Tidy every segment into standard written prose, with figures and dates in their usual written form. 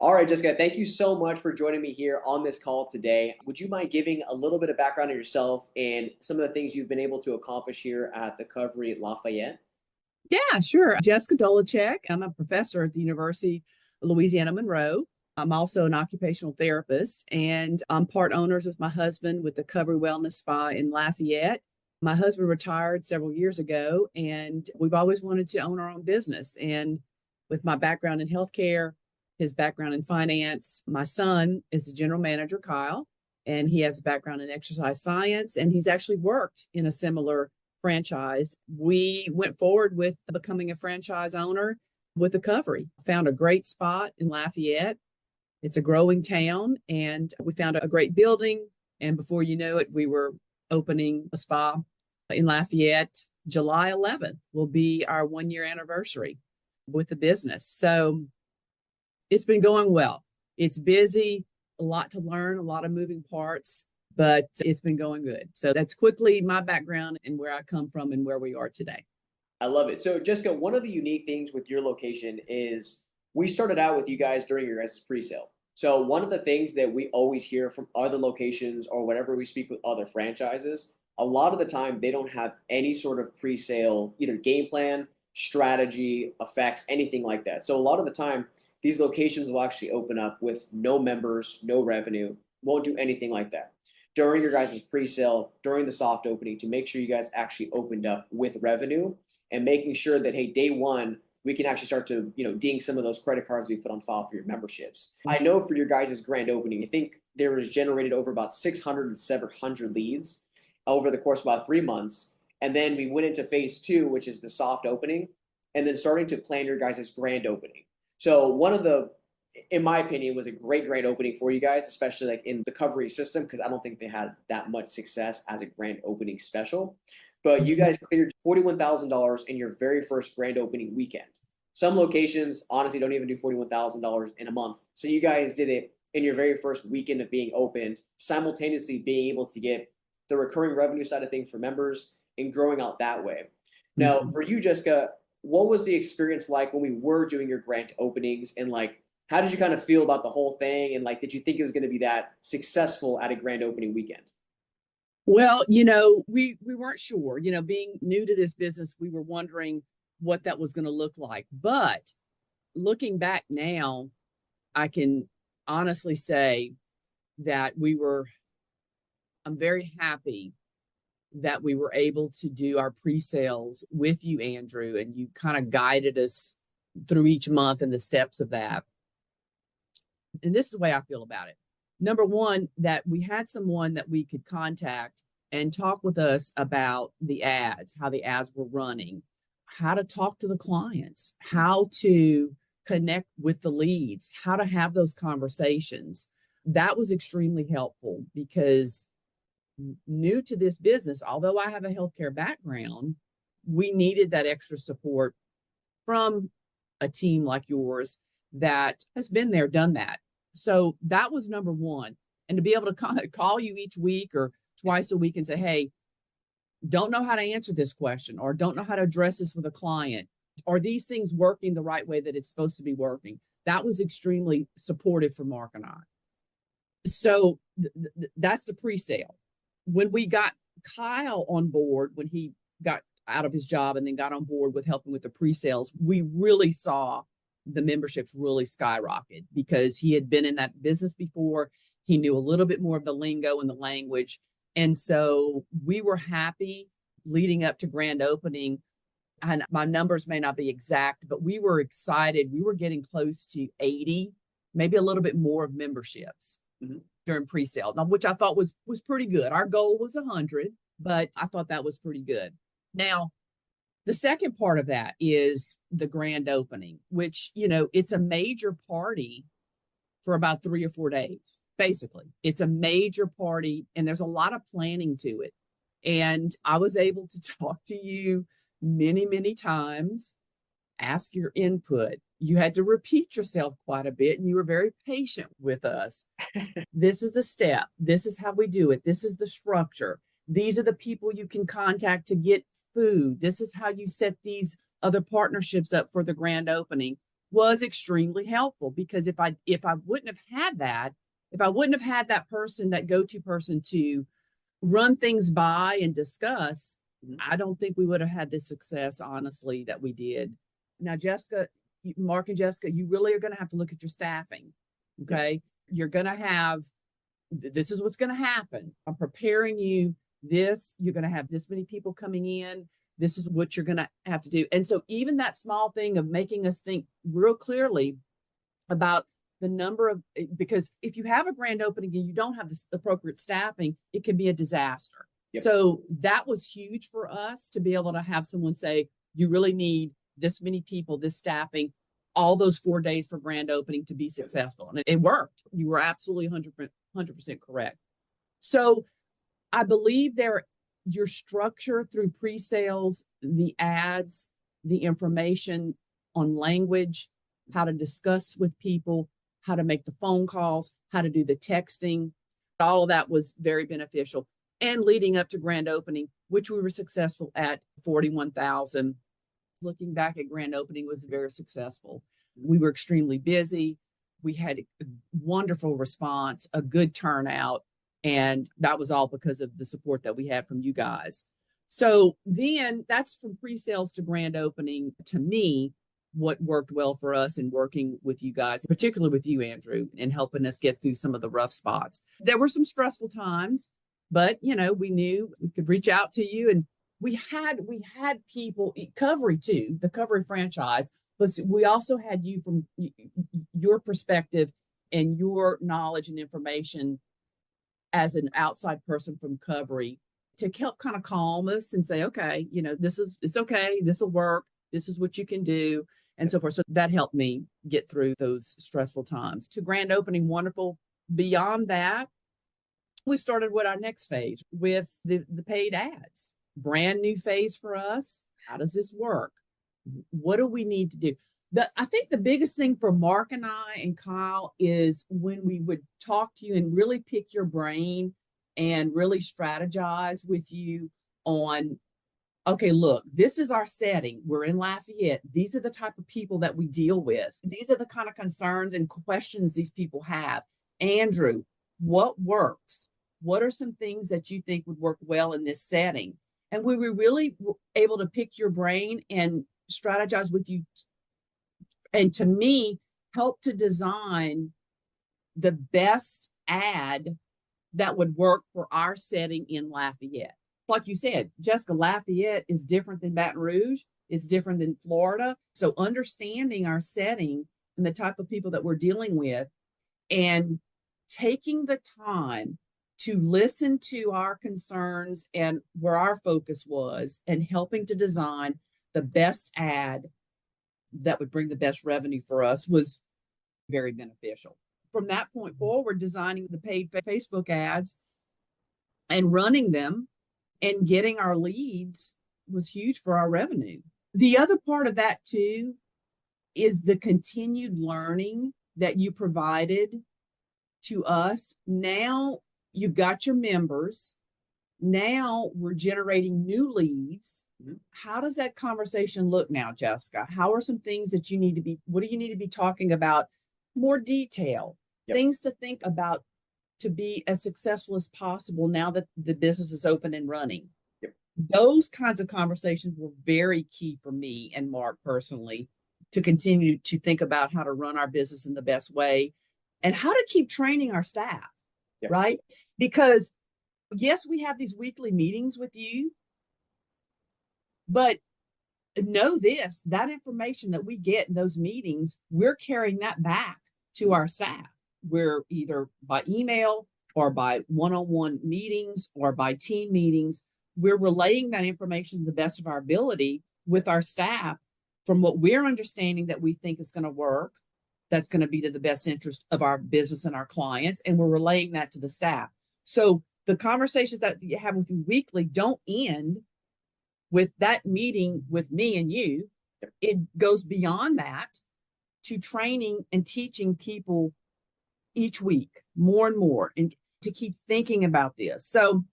All right, Jessica, thank you so much for joining me here on this call today. Would you mind giving a little bit of background on yourself and some of the things you've been able to accomplish here at the Covery Lafayette? Yeah, sure. Jessica Dolecheck. I'm a professor at the University of Louisiana Monroe. I'm also an occupational therapist, and I'm part owners with my husband with the Covery Wellness Spa in Lafayette. My husband retired several years ago, and we've always wanted to own our own business. And with my background in healthcare, his background in finance, my son is the general manager, Kyle, and he has a background in exercise science, and he's actually worked in a similar franchise. We went forward with becoming a franchise owner with the Covery. Found a great spot in Lafayette. It's a growing town, and we found a great building. And before you know it, we were opening a spa in Lafayette. July 11th will be our 1 year anniversary with the business. So it's been going well. It's busy, a lot to learn, a lot of moving parts, but it's been going good. So that's quickly my background and where I come from and where we are today. I love it. So, Jessica, one of the unique things with your location is we started out with you guys during your guys' pre-sale. So, one of the things that we always hear from other locations or whenever we speak with other franchises, a lot of the time they don't have any sort of pre-sale, either game plan, strategy, effects, anything like that. So, a lot of the time, these locations will actually open up with no members, no revenue, won't do anything like that during your guys' pre-sale, during the soft opening to make sure you guys actually opened up with revenue and making sure that, hey, day one, we can actually start to, ding some of those credit cards we put on file for your memberships. I know for your guys' grand opening, I think there was generated over about 600 to 700 leads over the course of about 3 months. And then we went into phase two, which is the soft opening, and then starting to plan your guys' grand opening. So one of the, in my opinion, was a great opening for you guys, especially like in the Covery system, because I don't think they had that much success as a grand opening special. But you guys cleared $41,000 in your very first grand opening weekend. Some locations honestly don't even do $41,000 in a month. So you guys did it in your very first weekend of being opened, simultaneously being able to get the recurring revenue side of things for members and growing out that way. Now, for you, Jessica, what was the experience like when we were doing your grand openings, and like, how did you kind of feel about the whole thing? And like, did you think it was going to be that successful at a grand opening weekend? Well, we weren't sure, being new to this business, we were wondering what that was going to look like. But looking back now, I can honestly say that I'm very happy that we were able to do our pre-sales with you, Andrew, and you kind of guided us through each month and the steps of that. And this is the way I feel about it. Number one, that we had someone that we could contact and talk with us about the ads, how the ads were running, how to talk to the clients, how to connect with the leads, how to have those conversations. That was extremely helpful because new to this business, although I have a healthcare background, we needed that extra support from a team like yours that has been there, done that. So that was number one. And to be able to call you each week or twice a week and say, hey, don't know how to answer this question, or don't know how to address this with a client. Are these things working the right way that it's supposed to be working? That was extremely supportive for Mark and I. So that's the pre-sale. When we got Kyle on board, when he got out of his job and then got on board with helping with the pre-sales, we really saw the memberships really skyrocket because he had been in that business before. He knew a little bit more of the lingo and the language. And so we were happy leading up to grand opening. And my numbers may not be exact, but we were excited. We were getting close to 80, maybe a little bit more of memberships during pre-sale, which I thought was pretty good. Our goal was 100, but I thought that was pretty good. Now, the second part of that is the grand opening, which, it's a major party for about 3 or 4 days. Basically, it's a major party and there's a lot of planning to it. And I was able to talk to you many times, ask your input. You had to repeat yourself quite a bit and you were very patient with us. This is the step. This is how we do it. This is the structure. These are the people you can contact to get food. This is how you set these other partnerships up for the grand opening. was extremely helpful, because if I wouldn't have had that, if I wouldn't have had that person, that go-to person to run things by and discuss, I don't think we would have had the success, honestly, that we did. Now, Jessica, Mark and Jessica, you really are going to have to look at your staffing. Okay. You're going to have, this is what's going to happen. I'm preparing you this, you're going to have this many people coming in. This is what you're going to have to do. And so even that small thing of making us think real clearly about the number of, because if you have a grand opening and you don't have the appropriate staffing, it can be a disaster. So that was huge for us to be able to have someone say, you really need this many people, this staffing, all those 4 days for grand opening to be successful. And it worked. You were absolutely 100% correct. So I believe your structure through pre-sales, the ads, the information on language, how to discuss with people, how to make the phone calls, how to do the texting, all of that was very beneficial. And leading up to grand opening, which we were successful at 41,000. Looking back at grand opening was very successful. We were extremely busy. We had a wonderful response, a good turnout, and that was all because of the support that we had from you guys. So then that's from pre-sales to grand opening. To me, what worked well for us in working with you guys, particularly with you, Andrew, and helping us get through some of the rough spots. There were some stressful times, but we knew we could reach out to you, and we had people, Covery too, the Covery franchise, but we also had you from your perspective and your knowledge and information as an outside person from Covery to help kind of calm us and say, okay, it's okay, this will work, this is what you can do, and so forth. So that helped me get through those stressful times. To grand opening, wonderful. Beyond that, we started with our next phase with the paid ads. Brand new phase for us. How does this work? What do we need to do? I think the biggest thing for Mark and I and Kyle is when we would talk to you and really pick your brain and really strategize with you on, okay, look, this is our setting. We're in Lafayette. These are the type of people that we deal with. These are the kind of concerns and questions these people have. Andrew, what works? What are some things that you think would work well in this setting? And we were really able to pick your brain and strategize with you. And to me, help to design the best ad that would work for our setting in Lafayette. Like you said, Jessica, Lafayette is different than Baton Rouge. It's different than Florida. So understanding our setting and the type of people that we're dealing with and taking the time to listen to our concerns and where our focus was and helping to design the best ad that would bring the best revenue for us was very beneficial. From that point forward, designing the paid Facebook ads and running them and getting our leads was huge for our revenue. The other part of that too is the continued learning that you provided to us. Now you've got your members. Now we're generating new leads. How does that conversation look now, Jessica? How are some things that what do you need to be talking about? More detail, things to think about to be as successful as possible now that the business is open and running. Those kinds of conversations were very key for me and Mark personally to continue to think about how to run our business in the best way and how to keep training our staff, right? Because yes, we have these weekly meetings with you, but know this, that information that we get in those meetings, we're carrying that back to our staff. We're either by email or by one-on-one meetings or by team meetings. We're relaying that information to the best of our ability with our staff from what we're understanding that we think is going to work, that's going to be to the best interest of our business and our clients. And we're relaying that to the staff. So the conversations that you have with you weekly don't end with that meeting with me and you. It goes beyond that to training and teaching people each week more and more, and to keep thinking about this. So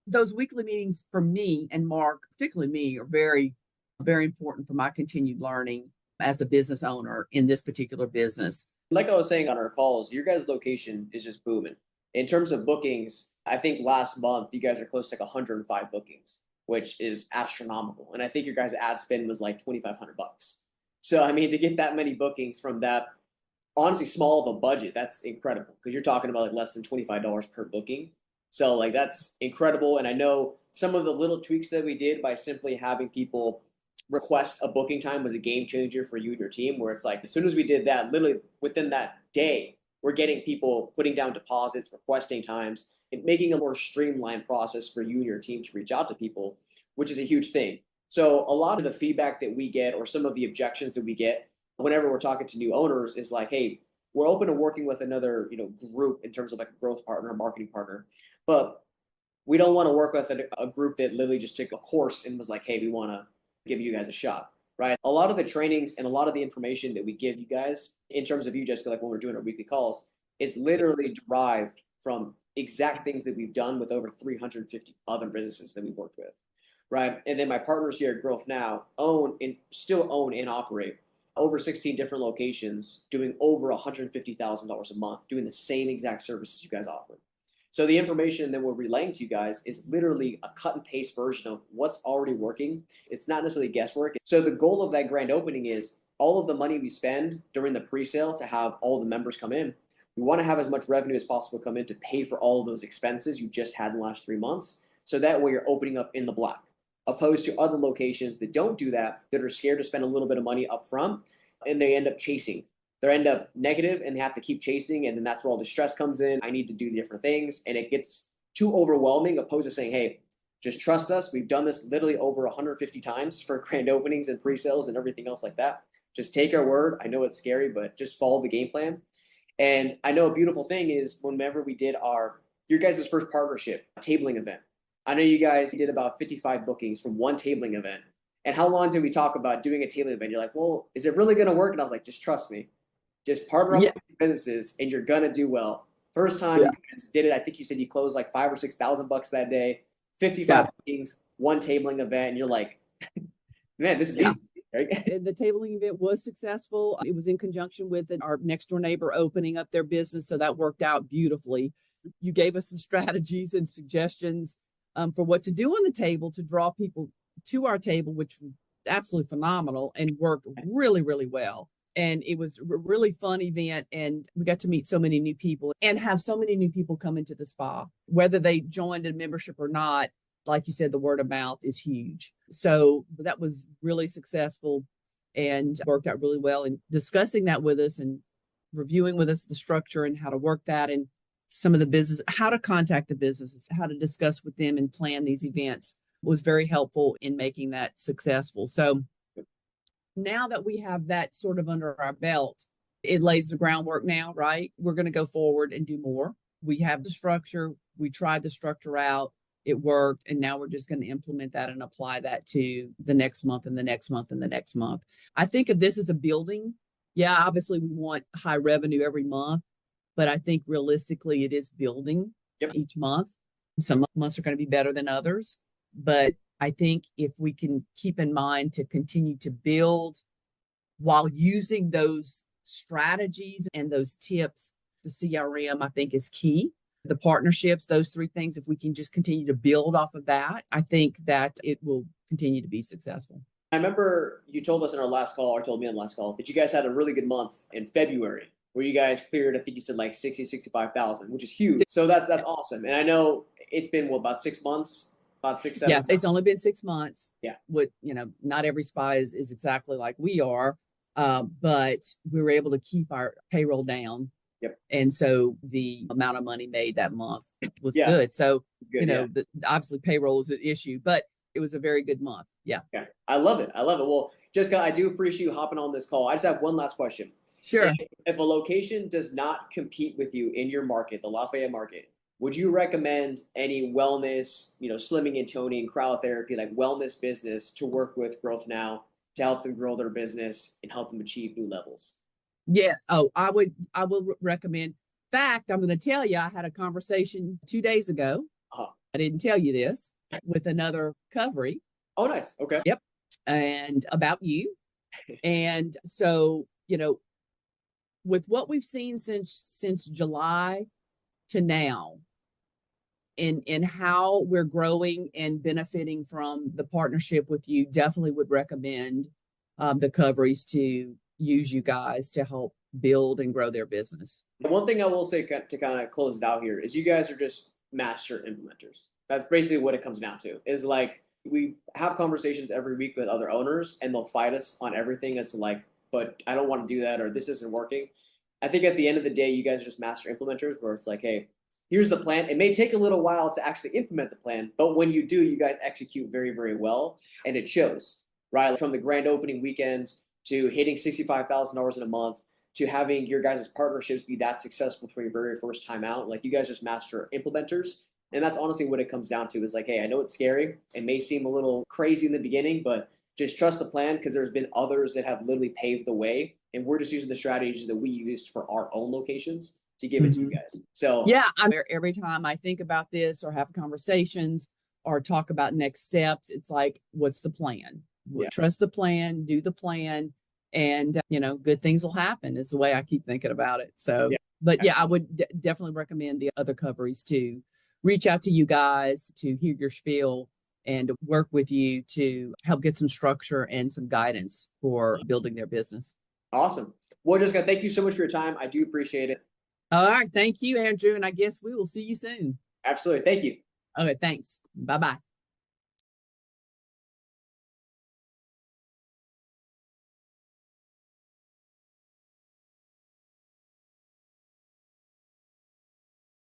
those weekly meetings for me and Mark, particularly me, are very, very important for my continued learning as a business owner in this particular business. Like I was saying on our calls, your guys' location is just booming. In terms of bookings, I think last month you guys are close to like 105 bookings, which is astronomical. And I think your guys' ad spend was like 2,500 bucks. So I mean, to get that many bookings from that honestly small of a budget, that's incredible because you're talking about like less than $25 per booking. So like that's incredible. And I know some of the little tweaks that we did by simply having people request a booking time was a game changer for you and your team, where it's like as soon as we did that, literally within that day, we're getting people putting down deposits, requesting times, and making a more streamlined process for you and your team to reach out to people, which is a huge thing. So a lot of the feedback that we get or some of the objections that we get whenever we're talking to new owners is like, hey, we're open to working with another, group in terms of like a growth partner, marketing partner, but we don't want to work with a group that literally just took a course and was like, hey, we want to give you guys a shot, right? A lot of the trainings and a lot of the information that we give you guys in terms of you, Jessica, like when we're doing our weekly calls, is literally derived from exact things that we've done with over 350 other businesses that we've worked with, right? And then my partners here at Growth Now still own and operate over 16 different locations, doing over $150,000 a month, doing the same exact services you guys offer. So the information that we're relaying to you guys is literally a cut and paste version of what's already working. It's not necessarily guesswork. So the goal of that grand opening is all of the money we spend during the pre-sale to have all the members come in. We want to have as much revenue as possible come in to pay for all of those expenses you just had in the last 3 months. So that way you're opening up in the black, opposed to other locations that don't do that, that are scared to spend a little bit of money up front, and they end up chasing. They end up negative and they have to keep chasing, and then that's where all the stress comes in. I need to do different things, and it gets too overwhelming, opposed to saying, hey, just trust us. We've done this literally over 150 times for grand openings and pre-sales and everything else like that. Just take our word. I know it's scary, but just follow the game plan. And I know a beautiful thing is whenever we did your guys' first partnership tabling event, I know you guys did about 55 bookings from one tabling event. And how long did we talk about doing a tabling event? You're like, well, is it really going to work? And I was like, just trust me. Just partner up with businesses and you're going to do well. First time you guys did it, I think you said you closed like $5,000 or $6,000 that day, 55 bookings, one tabling event. And you're like, man, this is easy. Right? The tabling event was successful. It was in conjunction with our next door neighbor opening up their business. So that worked out beautifully. You gave us some strategies and suggestions for what to do on the table to draw people to our table, which was absolutely phenomenal and worked really, really well. And it was a really fun event. And we got to meet so many new people and have so many new people come into the spa, whether they joined a membership or not. Like you said, the word of mouth is huge. So that was really successful and worked out really well. And discussing that with us and reviewing with us the structure and how to work that and some of the business, how to contact the businesses, how to discuss with them and plan these events was very helpful in making that successful. So now that we have that sort of under our belt, it lays the groundwork now, right? We're going to go forward and do more. We have the structure. We tried the structure out. It worked. And now we're just going to implement that and apply that to the next month and the next month and the next month. I think of this as a building. Yeah, obviously we want high revenue every month, but I think realistically it is building each month. Some months are going to be better than others, but I think if we can keep in mind to continue to build while using those strategies and those tips, the CRM, I think is key. The partnerships, those 3 things, if we can just continue to build off of that, I think that it will continue to be successful. I remember you told us in our last call, or told me on the last call, that you guys had a really good month in February where you guys cleared, I think you said like 60, 65,000, which is huge. So that's awesome. And I know it's been about 6 months, about 6, 7 Yes, it's only been 6 months. Yeah. Not every spa is exactly like we are, but we were able to keep our payroll down. Yep. And so the amount of money made that month was good. So, obviously payroll is an issue, but it was a very good month. Yeah. Yeah. I love it. Well, Jessica, I do appreciate you hopping on this call. I just have one last question. Sure. If a location does not compete with you in your market, the Lafayette market, would you recommend any wellness, slimming and toning, cryotherapy, like wellness business to work with Growth Now to help them grow their business and help them achieve new levels? Yeah. Oh, I would recommend. In fact, I'm going to tell you, I had a conversation 2 days ago. I didn't tell you this with another Covery. Oh, nice. Okay. Yep. And about you. And so, with what we've seen since July to now, in how we're growing and benefiting from the partnership with you, definitely would recommend the Coverys to use you guys to help build and grow their business. One thing I will say to kind of close it out here is you guys are just master implementers. That's basically what it comes down to. Is like we have conversations every week with other owners and they'll fight us on everything as to like, but I don't want to do that or this isn't working. I think at the end of the day, you guys are just master implementers where it's like, hey, here's the plan. It may take a little while to actually implement the plan, but when you do, you guys execute very, very well. And it shows, right? From the grand opening weekend to hitting $65,000 in a month to having your guys' partnerships be that successful for your very first time out. Like you guys are just master implementers. And that's honestly what it comes down to is like, hey, I know it's scary. It may seem a little crazy in the beginning, but just trust the plan because there's been others that have literally paved the way. And we're just using the strategies that we used for our own locations to give it to you guys. So yeah, every time I think about this or have conversations or talk about next steps, it's like, what's the plan? Yeah. Trust the plan, do the plan, and good things will happen is the way I keep thinking about it. So, yeah. But yeah, I would definitely recommend the other Coverys to reach out to you guys to hear your spiel and work with you to help get some structure and some guidance for building their business. Awesome. Well, Jessica, thank you so much for your time. I do appreciate it. All right. Thank you, Andrew. And I guess we will see you soon. Absolutely. Thank you. Okay. Thanks. Bye-bye.